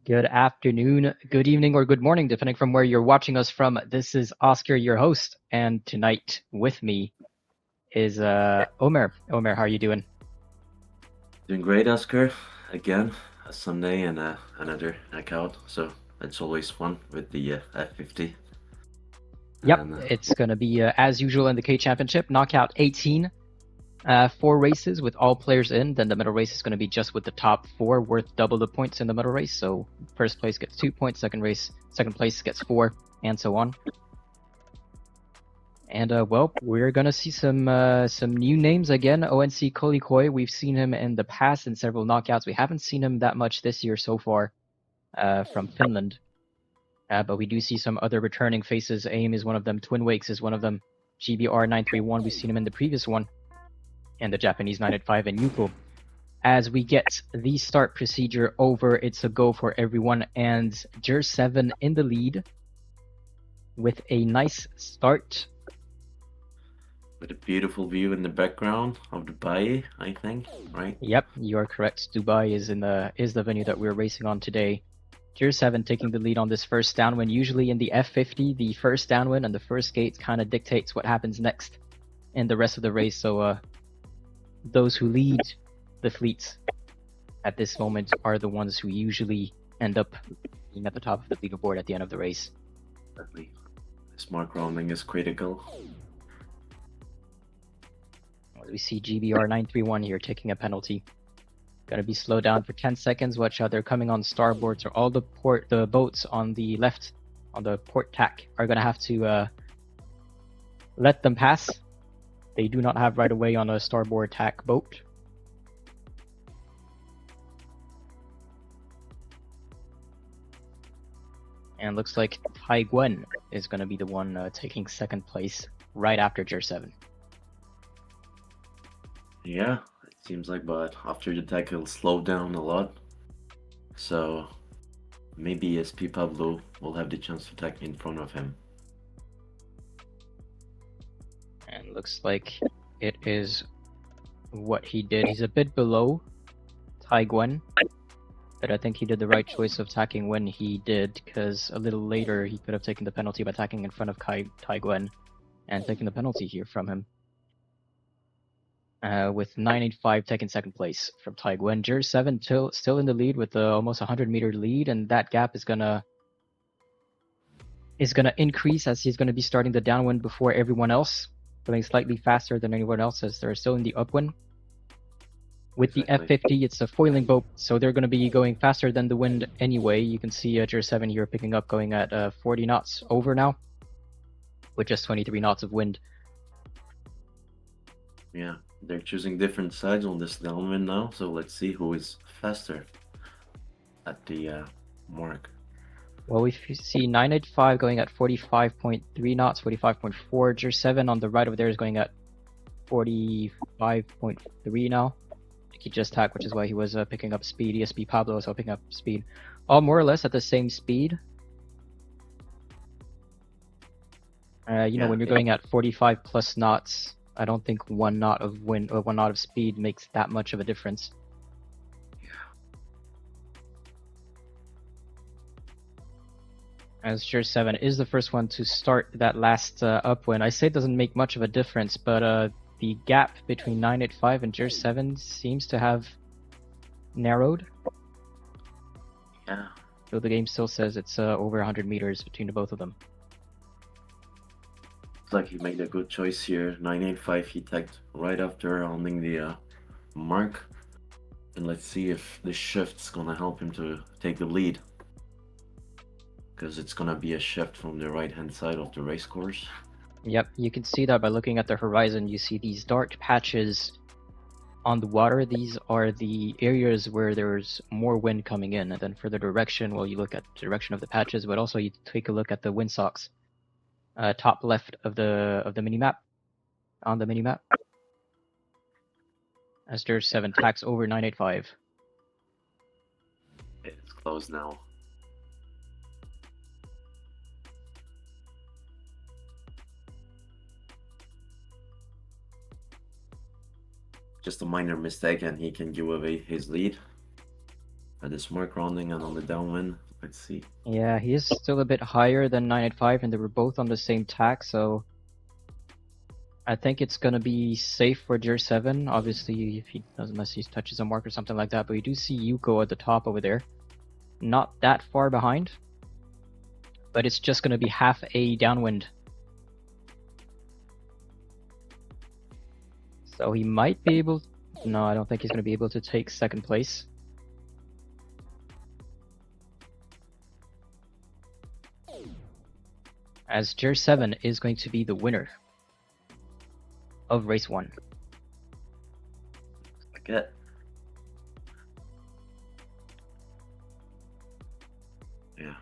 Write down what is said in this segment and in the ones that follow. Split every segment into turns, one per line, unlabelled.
Good afternoon, good evening, or good morning, depending from where you're watching us from. This is Oscar, your host, and tonight with me is Omer. Omer, how are you doing?
Doing great, Oscar. Again, a Sunday and another knockout. So it's always fun with the F50.
Yep,
And
it's gonna be as usual in the K Championship, knockout 18, 4 races with all players in. Then the middle race is gonna be just with the top four, worth double the points in the middle race. So first place gets 2 points, second place gets four, and so on. And well, we're gonna see some new names again. ONC Kolikoi, we've seen him in the past in several knockouts. We haven't seen him that much this year so far from Finland. But we do see some other returning faces. AIM is one of them. Twin Wakes is one of them. GBR 931, we've seen him in the previous one. And the Japanese 985 and Yuko. As we get the start procedure over, it's a go for everyone. And Jer7 in the lead with a nice start.
with a beautiful view in the background of Dubai, I think, right?
Yep, you are correct. Dubai is the venue that we're racing on today. Tier 7 taking the lead on this first downwind. Usually in the F50, the first downwind and the first gate kind of dictates what happens next in the rest of the race. So those who lead the fleets at this moment are the ones who usually end up being at the top of the leaderboard at the end of the race.
Exactly. Smart grounding is critical.
We see GBR 931 here taking a penalty. Gonna be slowed down for 10 seconds. Watch out, they're coming on starboard. So all the boats on the left, on the port tack, are gonna have to let them pass. They do not have right of way on a starboard tack boat. And looks like Taiguen is gonna be the one taking second place right after Jer7.
Yeah, it seems like, but after the attack, he'll slow down a lot. So maybe SP Pablo will have the chance to attack in front of him.
And looks like it is what he did. He's a bit below Taiguen, but I think he did the right choice of attacking when he did, because a little later he could have taken the penalty by attacking in front of Taiguen and taking the penalty here from him. With 985 taking second place from Taiguen. Jer7 still in the lead with almost 100-meter lead, and that gap is gonna increase as he's gonna be starting the downwind before everyone else, going slightly faster than anyone else as they're still in the upwind. With
Exactly.
the F50, it's a foiling boat, so they're going to be going faster than the wind anyway. You can see Jer7 here picking up, going at 40 knots over now, with just 23 knots of wind.
Yeah, they're choosing different sides on this downwind now. So let's see who is faster at the mark.
Well, we see 985 going at 45.3 knots, 45.4. Jer7 on the right over there is going at 45.3 now. He just tacked, which is why he was picking up speed. ESP Pablo is picking up speed. All more or less at the same speed. You know, when you're going at 45 plus knots, I don't think 1 knot of wind or 1 knot of speed makes that much of a difference. As Jer7 is the first one to start that last upwind. I say it doesn't make much of a difference, but the gap between 985 and Jer7 seems to have narrowed.
Yeah.
Though the game still says it's over 100 meters between the both of them.
Looks like he made a good choice here. 985 he tagged right after rounding the mark. And let's see if this shift's gonna help him to take the lead. Because it's gonna be a shift from the right hand side of the race course.
Yep, you can see that by looking at the horizon. You see these dark patches on the water. These are the areas where there's more wind coming in. And then for the direction, well, you look at the direction of the patches, but also you take a look at the windsocks. Top left of the mini map, on the mini map. As Jer7 tacks over 985.
It's close now. Just a minor mistake and he can give away his lead. at this mark rounding and on the downwind. Let's see.
Yeah, he is still a bit higher than 985, and they were both on the same tack, so I think it's gonna be safe for Jer 7. Obviously, if he doesn't, unless he touches a mark or something like that. But we do see Yuko at the top over there, not that far behind, but it's just gonna be half a downwind. So he might be able. No, I don't think he's gonna be able to take second place. As Jer 7 is going to be the winner of race 1.
Okay. Yeah.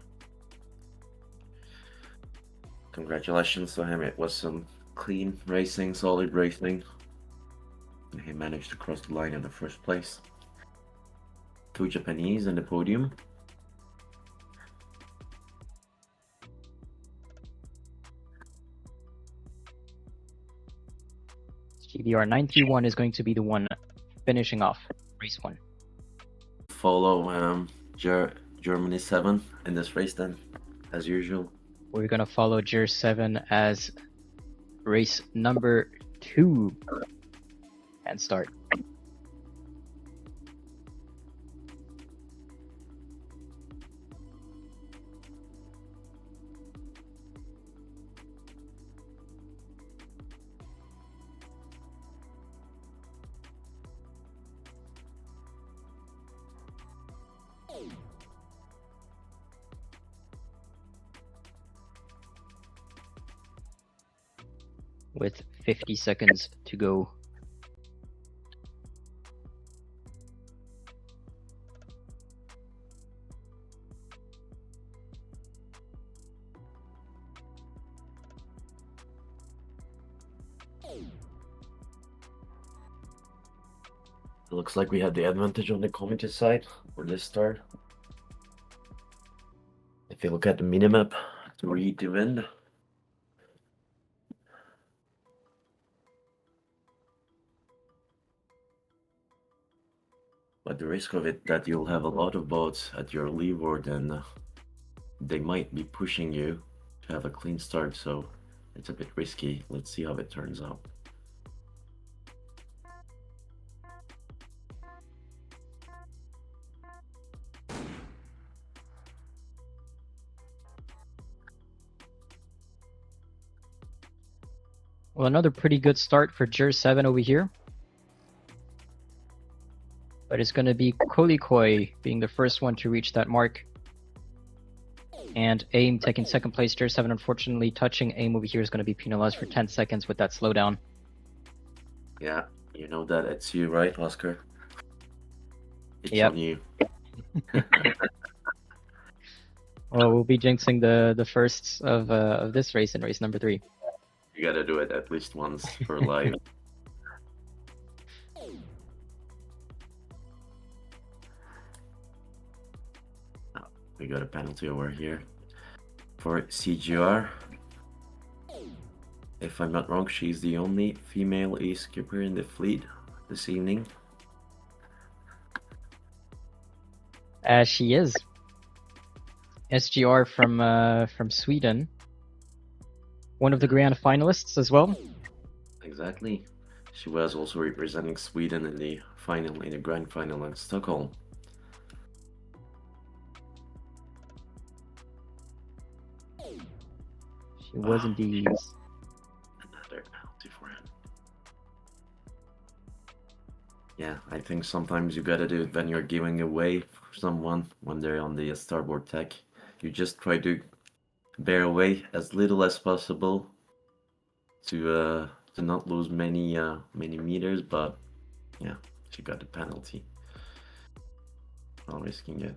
Congratulations to him. It was some clean racing, solid racing. And he managed to cross the line in the first place. 2 Japanese in the podium.
GBR 931 is going to be the one finishing off race 1.
Follow Germany 7 in this race then, as usual.
We're gonna follow Jer 7 as race number 2 and start. With 50 seconds to go.
It looks like we have the advantage on the committee side for this start. If you look at the minimap to read the wind, but the risk of it that you'll have a lot of boats at your leeward and they might be pushing you to have a clean start, so it's a bit risky. Let's see how it turns out.
Well, another pretty good start for Jer 7 over here. But it's going to be Kolikoi being the first one to reach that mark. And AIM taking second place. Jer 7 unfortunately touching AIM over here is going to be penalized for 10 seconds with that slowdown.
Yeah, you know that it's you, right, Oscar? It's
Yep.
on you.
Well, we'll be jinxing the firsts of this race in race number 3.
You gotta do it at least once for live. We got a penalty over here for CGR. If I'm not wrong, she's the only female ace skipper in the fleet this evening.
As she is. SGR from Sweden. One of the grand finalists as well.
Exactly. She was also representing Sweden in the final, in the grand final in Stockholm.
She was indeed.
Another penalty for him. Yeah, I think sometimes you gotta do it when you're giving away for someone when they're on the starboard deck. You just try to bear away as little as possible to not lose many meters, but yeah, she got the penalty. Not risking it.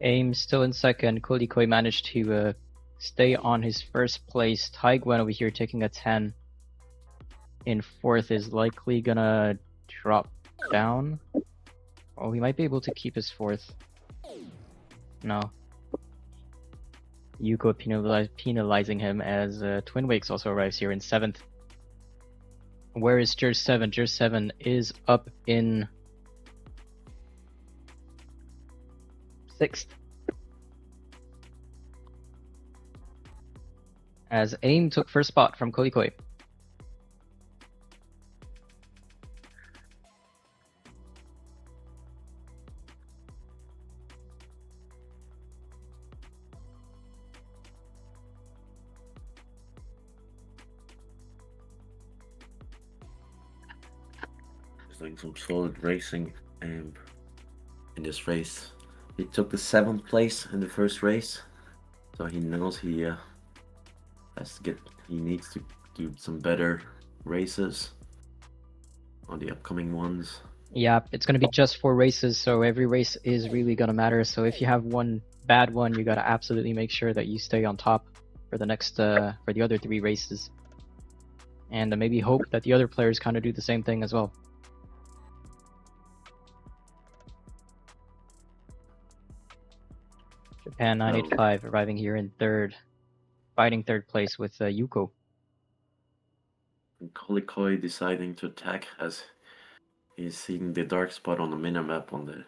AIM still in second. Kolikoi managed to stay on his first place. Taiguan over here taking a 10 in fourth is likely gonna drop down. Oh, he might be able to keep his fourth. No. Yuko penalizing him as Twin Wakes also arrives here in seventh. Where is Jer 7? Jer 7 is up in 6th. As AIM took first spot from Kolikoi.
Doing some solid racing in this race. He took the 7th place in the first race, so he knows he has to he needs to do some better races on the upcoming ones.
Yeah, it's gonna be just 4 races, so every race is really gonna matter. So if you have one bad one, you gotta absolutely make sure that you stay on top for the next for the other 3 races, and maybe hope that the other players kind of do the same thing as well. Japan 985 arriving here in 3rd, fighting 3rd place with Yuko.
And Kolikoi deciding to attack as he's seeing the dark spot on the minimap on the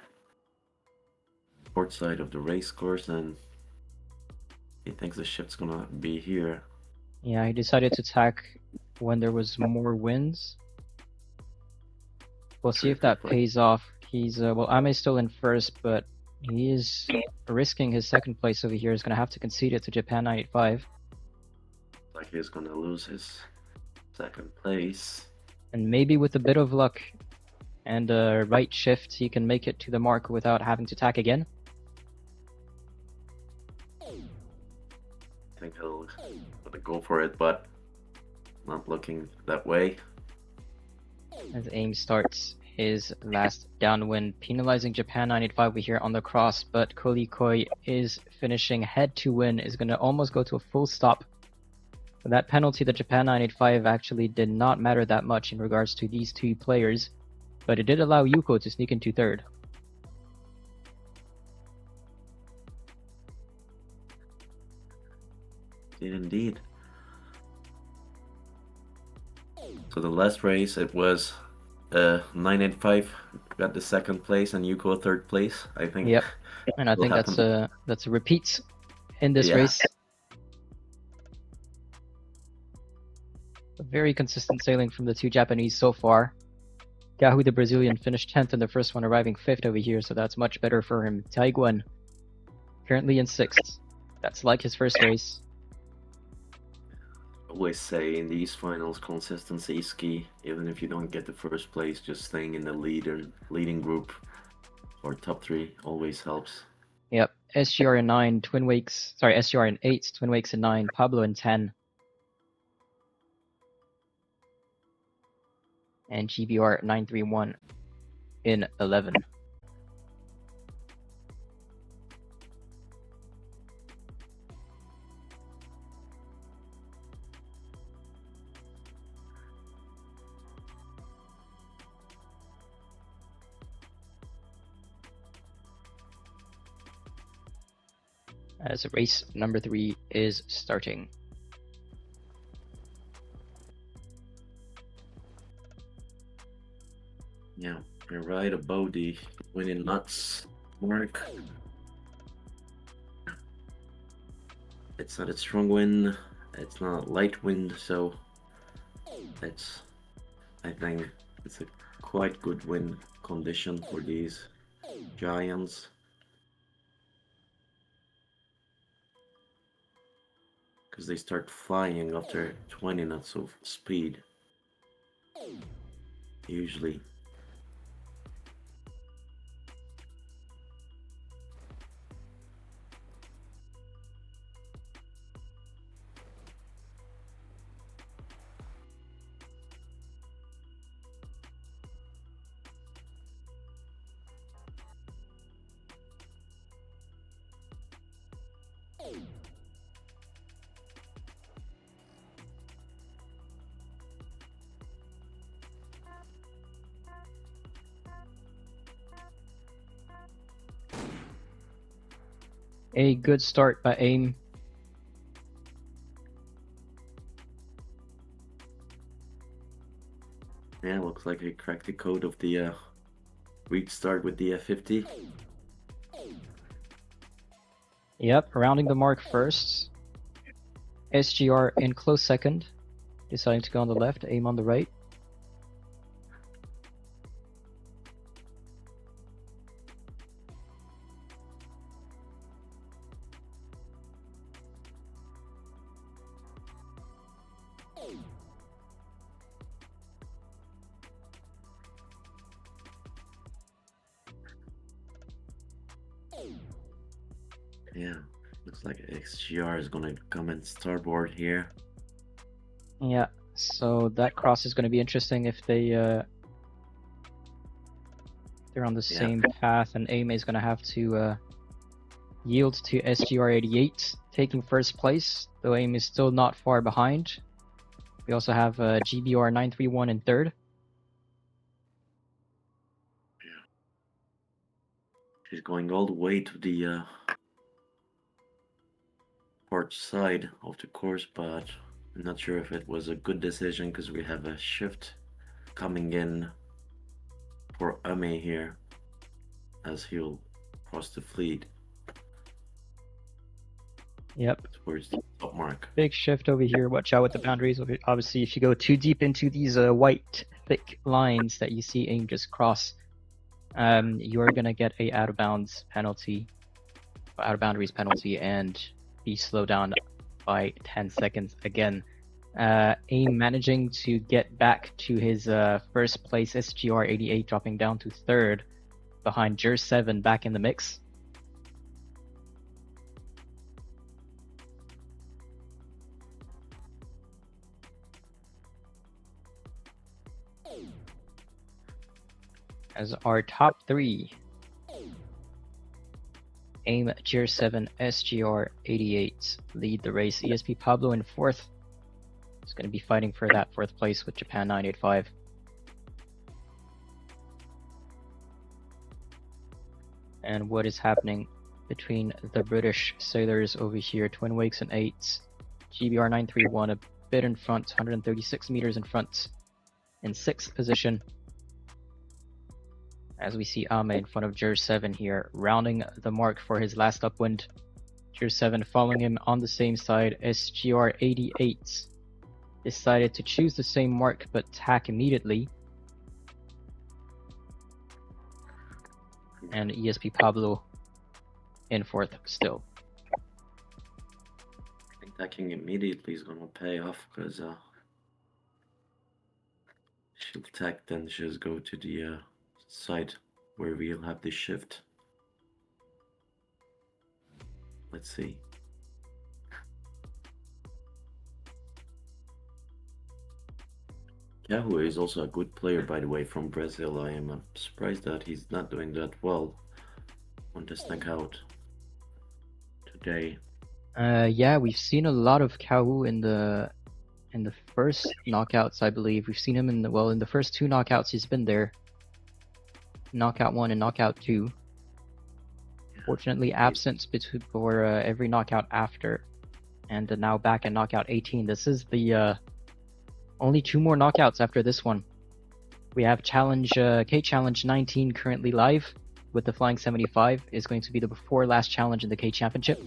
port side of the race course, and he thinks the ship's gonna be here.
Yeah, he decided to attack when there was more winds. We'll see if that pays off. He's well, Ame still in 1st, but he is risking his 2nd place over here. He's gonna have to concede it to Japan 985.
Like he's gonna lose his 2nd place.
And maybe with a bit of luck and a right shift, he can make it to the mark without having to attack again.
I think he'll go for it, but not looking that way.
As AIM starts his last downwind, penalizing Japan 985 we hear on the cross, but Kolikoi is finishing head to win, is going to almost go to a full stop. That penalty that Japan 985 actually did not matter that much in regards to these 2 players, but it did allow Yuko to sneak into 3rd.
Indeed. So the last race, it was 985 got the 2nd place and Yuko 3rd place, I think.
Yep, and I think that's a repeat in this race. Very consistent sailing from the 2 Japanese so far. Gahu, the Brazilian, finished 10th in the first one, arriving 5th over here, so that's much better for him. Taiguan, currently in 6th. That's like his first race.
Always say in these finals, consistency is key. Even if you don't get the 1st place, just staying in the leading group or top 3 always helps.
Yep, SGR in 9, Twin Wakes, sorry, SGR in 8, Twin Wakes in 9, Pablo in 10. And GBR 931 in 11. As race number 3 is starting.
Yeah, you're right about the winning nuts mark. It's not a strong wind, it's not a light wind, so I think it's a quite good wind condition for these giants. Because they start flying after 20 knots of speed. Usually.
A good start by AIM.
Yeah, looks like he cracked the code of the restart with the F50.
Yep, rounding the mark first. SGR in close second, deciding to go on the left, aim on the right.
Yeah, looks like XGR is gonna come in starboard here.
Yeah, so that cross is going to be interesting if they're on the
Yeah.
same path, and AIM is going to have to yield to SGR88, taking first place, though AIM is still not far behind. We also have GBR931 in third.
She's going all the way to the port side of the course, but I'm not sure if it was a good decision because we have a shift coming in for Ame here as he'll cross the fleet
Yep,
towards the top mark.
big shift over here. Watch out with the boundaries. Obviously, if you go too deep into these white thick lines that you see AIM just cross, you're gonna get a out of boundaries penalty, and be slowed down by 10 seconds again. AIM managing to get back to his first place SGR88, dropping down to third behind Jer7 back in the mix. As our top three, AIM, Jer7, SGR88 lead the race. ESP Pablo in fourth. Is going to be fighting for that fourth place with Japan 985. And what is happening between the British sailors over here? Twin Wakes and 8s. GBR 931 a bit in front, 136 meters in front, in sixth position. As we see Ame in front of Jer7 here, rounding the mark for his last upwind. Jer7 following him on the same side. SGR 88 decided to choose the same mark but tack immediately. And ESP Pablo in fourth still.
I think tacking immediately is gonna pay off because she'll tack, then she'll go to the side where we'll have the shift. Let's see. Yahoo is also a good player, by the way, from Brazil. I am surprised that he's not doing that well on this knockout today.
Yeah, we've seen a lot of Kawu in the first knockouts, I believe. We've seen him in the first two knockouts he's been there. Knockout 1 and knockout 2. Fortunately absent for every knockout after. And now back at knockout 18. This is the only 2 more knockouts after this one. We have K-Challenge 19 currently live with the Flying 75. Is going to be the before last challenge in the K Championship.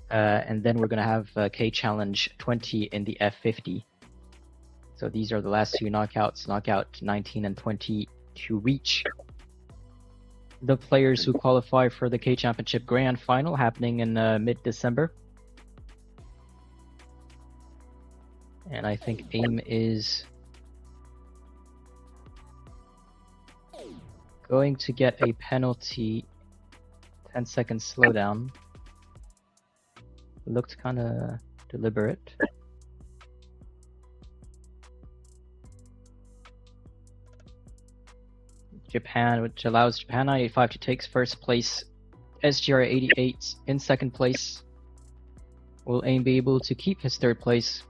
And then we're going to have K-Challenge 20 in the F50. So these are the last 2 knockouts, knockout 19 and 20, to reach the players who qualify for the K Championship Grand Final happening in mid-December. And I think AIM is going to get a penalty, 10-second slowdown. Looked kind of deliberate. Japan, which allows Japan 985 to take first place. SGR 88 in second place. Will AIM be able to keep his third place?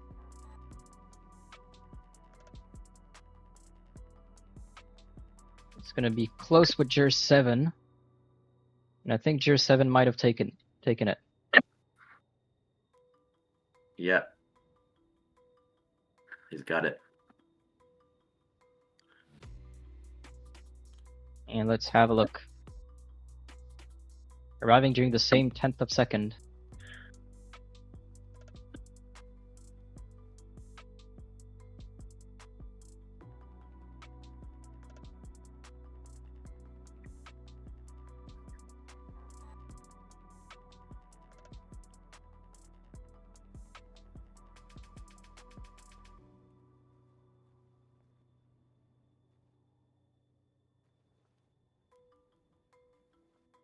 It's going to be close with Jer7. And I think Jer7 might have taken it.
Yeah. he's got it.
And let's have a look. Arriving during the same 10th of second.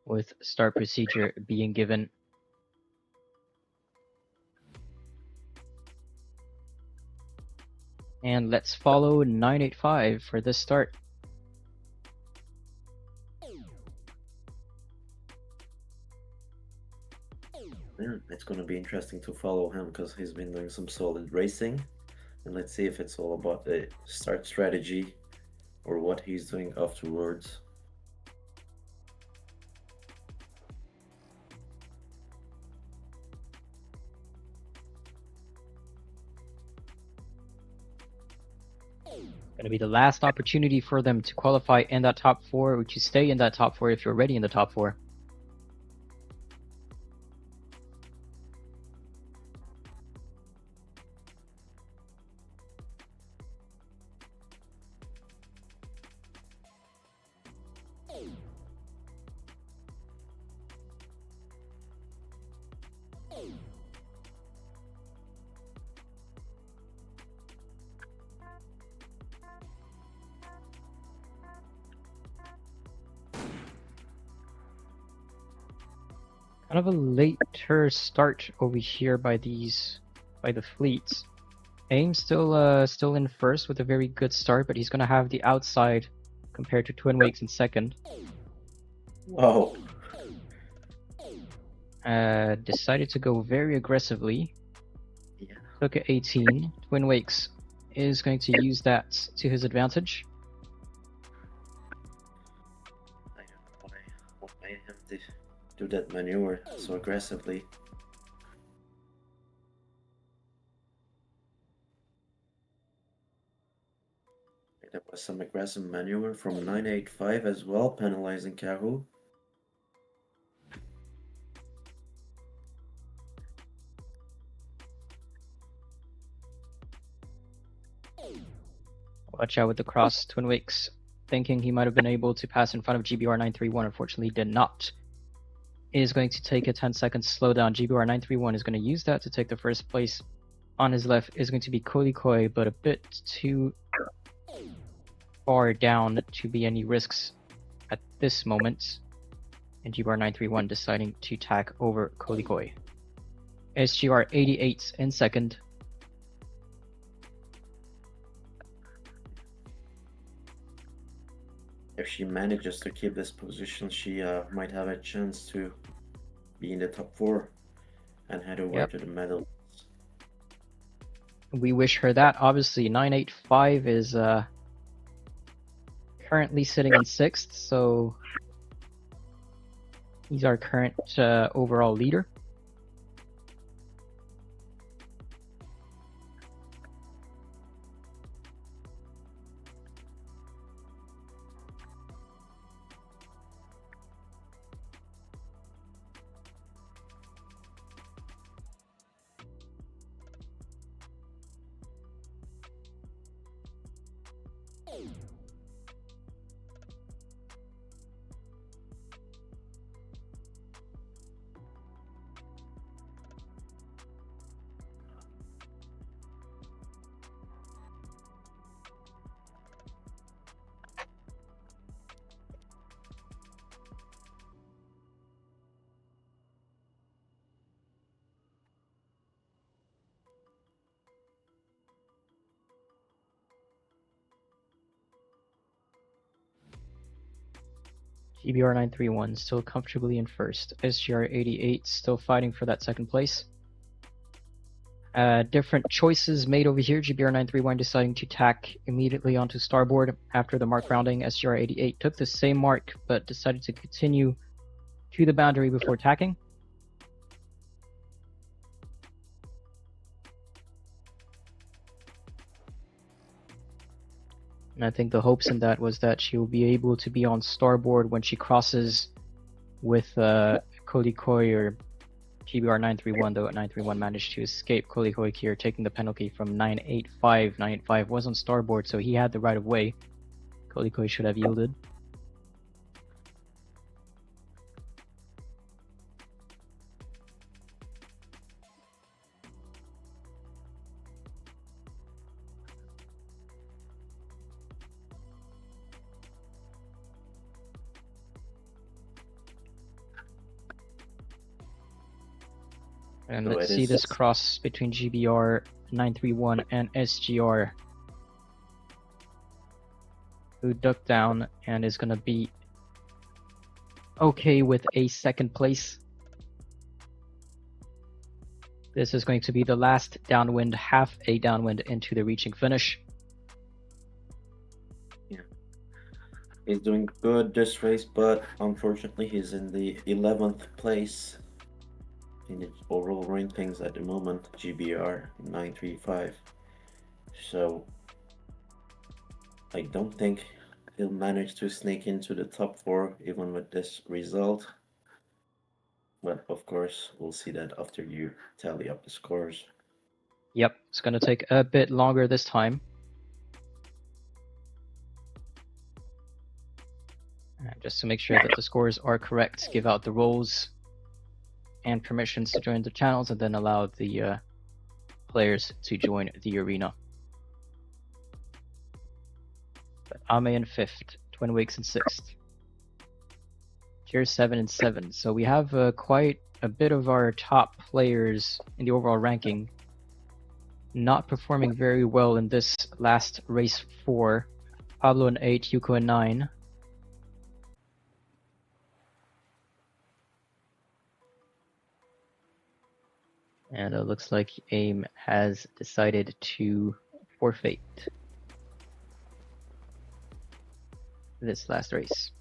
With start procedure being given. And let's follow 985 for this start.
Yeah, it's going to be interesting to follow him because he's been doing some solid racing. And let's see if it's all about the start strategy or what he's doing afterwards.
Going to be the last opportunity for them to qualify in that top 4, or to stay in that top 4 if you're already in the top 4. Kind of a later start over here by the fleets. AIM still in first with a very good start, but he's gonna have the outside compared to Twin Wakes in second.
Whoa.
Decided to go very aggressively.
Yeah.
Took at 18. Twin Wakes is going to use that to his advantage.
I don't know what made him do that maneuver so aggressively. There was some aggressive maneuver from 985 as well, penalizing Kahoo.
Watch out with the cross. Twin Wakes thinking he might have been able to pass in front of GBR 931, unfortunately did not. Is going to take a 10-second slowdown. GBR 931 is going to use that to take the first place. On his left is going to be Kolikoi, but a bit too far down to be any risks at this moment. And GBR 931 deciding to tack over Kolikoi. SGR 88 in second.
If she manages to keep this position, she might have a chance to be in the top 4 and head over to the medal.
We wish her that. Obviously, 985 is currently sitting in 6th, so he's our current overall leader. GBR 931 still comfortably in first. SGR 88 still fighting for that second place. Different choices made over here. GBR 931 deciding to tack immediately onto starboard after the mark rounding. SGR 88 took the same mark but decided to continue to the boundary before tacking. And I think the hopes in that was that she will be able to be on starboard when she crosses with Kolikoi or GBR 931, though 931 managed to escape Kolikoi here, taking the penalty from 985. 985 was on starboard, so he had the right of way. Kolikoi should have yielded. And
So
let's
it
see
is-
this cross between GBR 931 and SGR, who ducked down and is going to be okay with a second place. This is going to be the last downwind, half a downwind into the reaching finish.
He's doing good this race, but unfortunately he's in the 11th place in the overall rankings at the moment, GBR 935. So I don't think he'll manage to sneak into the top 4 even with this result. But of course, we'll see that after you tally up the scores.
Yep, it's going to take a bit longer this time. Just to make sure that the scores are correct, give out the roles and permissions to join the channels, and then allow the players to join the arena. But Ame in 5th, Twin Wakes in 6th. Tier 7 and 7. So we have quite a bit of our top players in the overall ranking not performing very well in this last race 4. Pablo in 8, Yuko in 9. And it looks like AIM has decided to forfeit this last race.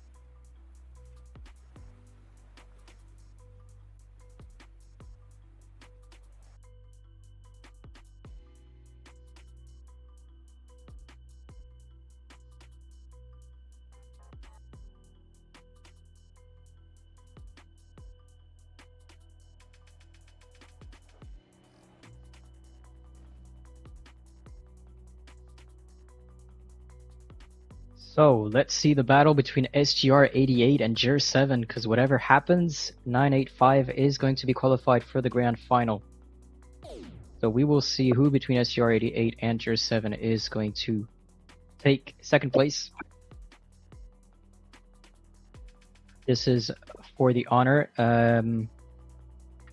So let's see the battle between SGR 88 and JER 7, because whatever happens, 985 is going to be qualified for the grand final. So we will see who between SGR 88 and JER 7 is going to take second place. This is for the honor.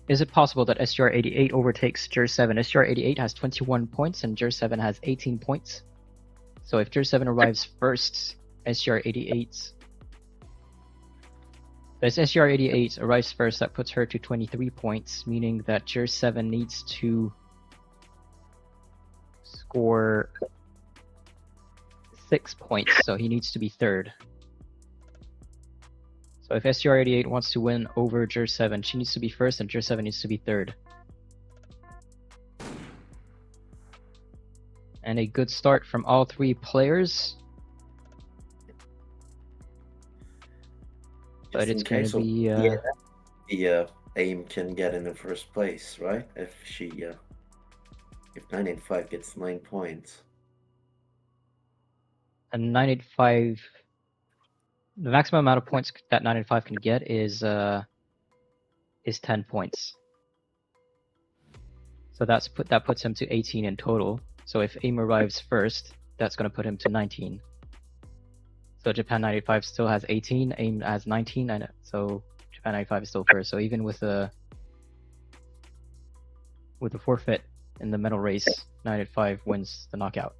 Is it possible that SGR 88 overtakes JER 7? SGR 88 has 21 points and JER 7 has 18 points. So if JER 7 arrives first, SGR 88. If SGR 88 arrives first, that puts her to 23 points, meaning that JER 7 needs to score 6 points, so he needs to be third. So if SGR 88 wants to win over JER 7, she needs to be first and JER 7 needs to be third. And a good start from all 3 players. But it's going to be...
the AIM can get in the first place, right? If she... if 985 gets 9 points.
And 985... The maximum amount of points that 985 can get is 10 points. So that puts him to 18 in total. So if AIM arrives first, that's going to put him to 19. So Japan 95 still has 18, AIM has 19, and so Japan 95 is still first. So even with a forfeit in the medal race, 985 wins the knockout.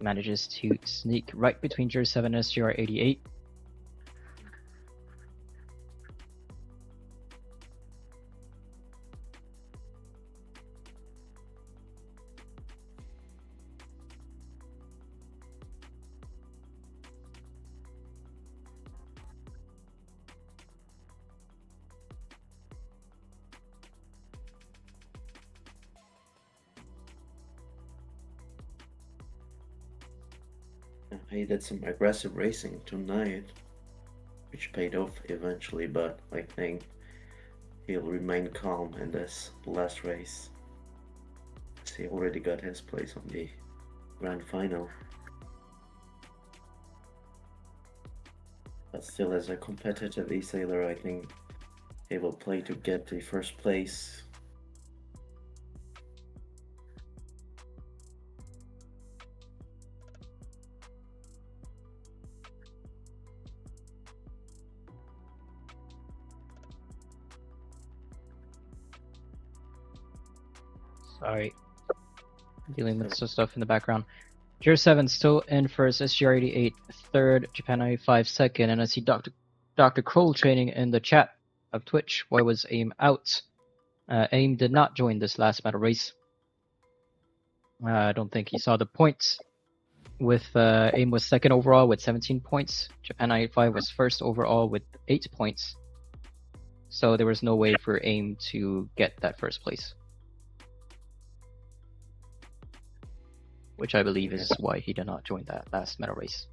Manages to sneak right between JER 7 and SGR 88.
he did some aggressive racing tonight, which paid off eventually, but I think he'll remain calm in this last race. He already got his place on the grand final. But still, as a competitive e-sailor, I think he will play to get the first place.
Sorry. Dealing with some stuff in the background. Tier 7 still in first, SGR88 third, Japan 95 second, and I see Dr. Kroll training in the chat of Twitch. Why was AIM out? AIM did not join this last medal race. I don't think he saw the points. With AIM was second overall with 17 points. Japan 95 was first overall with 8 points. So there was no way for AIM to get that first place. Which I believe is why he did not join that last medal race.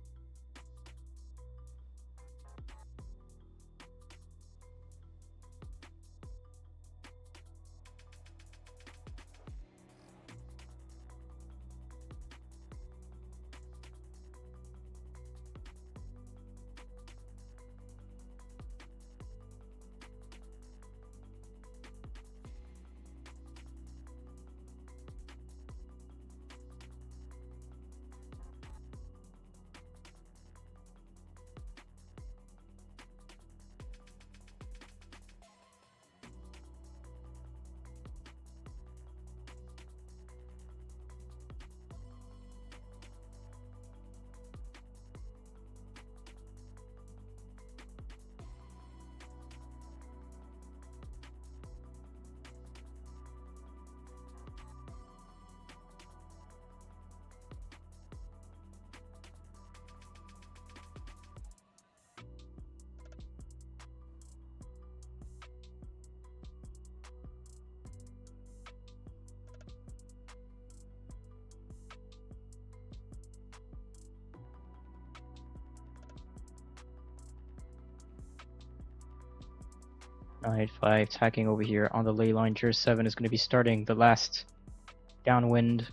Alright, 5 tacking over here on the ley line. Tier 7 is going to be starting the last downwind.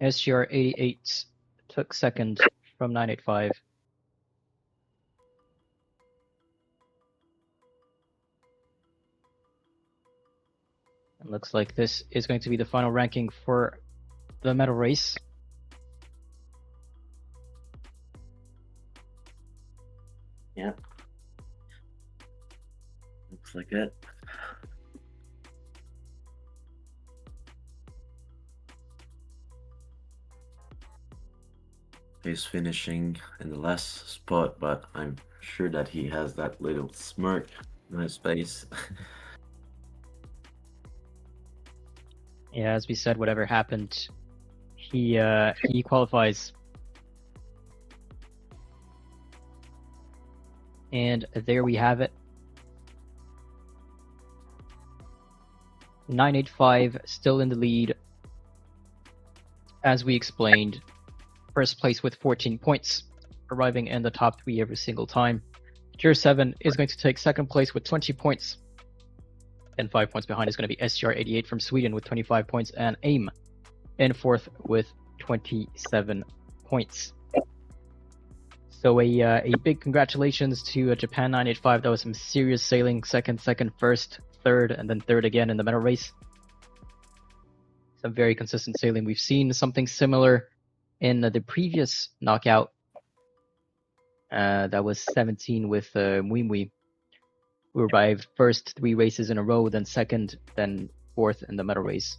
SGR 88 took second from 985. It looks like this is going to be the final ranking for the medal race.
Yep. Looks like it. He's finishing in the last spot, but I'm sure that he has that little smirk on his face.
Yeah, as we said, whatever happened, he qualifies. And there we have it. 985 still in the lead. As we explained, first place with 14 points, arriving in the top 3 every single time. Tier 7 is going to take second place with 20 points. And 5 points behind is going to be SGR88 from Sweden with 25 points, and AIM in fourth with 27 points. So a big congratulations to Japan 985. That was some serious sailing. Second, first, third, and then third again in the medal race. Some very consistent sailing. We've seen something similar in the previous knockout. That was 17 with Muimui. We arrived first 3 races in a row, then second, then fourth in the medal race.